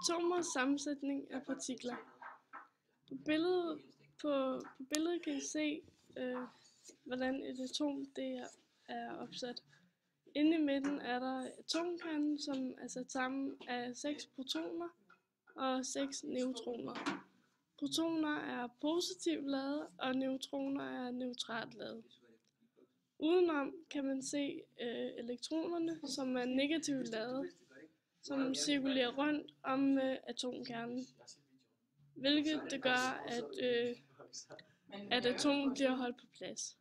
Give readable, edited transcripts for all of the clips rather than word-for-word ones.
Atomers sammensætning af partikler. På billedet kan I se, hvordan et atom det er opsat. Inde i midten er der atomkernen, som er sat sammen af 6 protoner og 6 neutroner. Protoner er positivt ladet, og neutroner er neutralt ladet. Udenom kan man se elektronerne, som er negativt ladet, som cirkulerer rundt om atomkernen, hvilket det gør, at atomet bliver holdt på plads.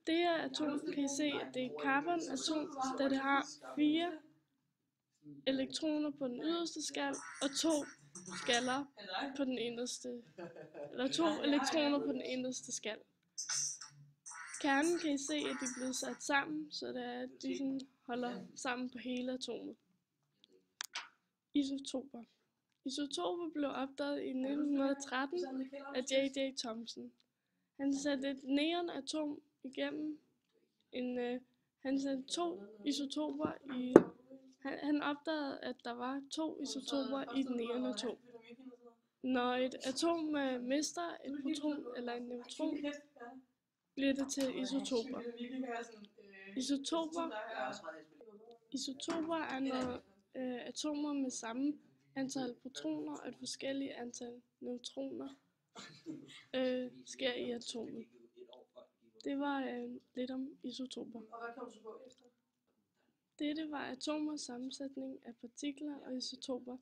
Det her atom kan I se, at det er et carbonatom, da det har 4 elektroner på den yderste skal og 2 skaller på den inderste, eller 2 elektroner på den inderste skal. Kernen kan I se, at de er blevet sat sammen, så de sådan holder sammen på hele atomet. Isotoper. Isotoper blev opdaget i 1913 af J.J. Thomson. Han satte et neonatom igennem han satte 2 isotoper i. Han opdagede, at der var 2 isotoper i et neonatom. Når et atom mister et proton eller en neutron, bliver det til isotoper. Isotoper er når atomer med samme antal protoner og et forskelligt antal neutroner sker i atomet. Det var lidt om isotoper. Dette var atomers sammensætning af partikler og isotoper.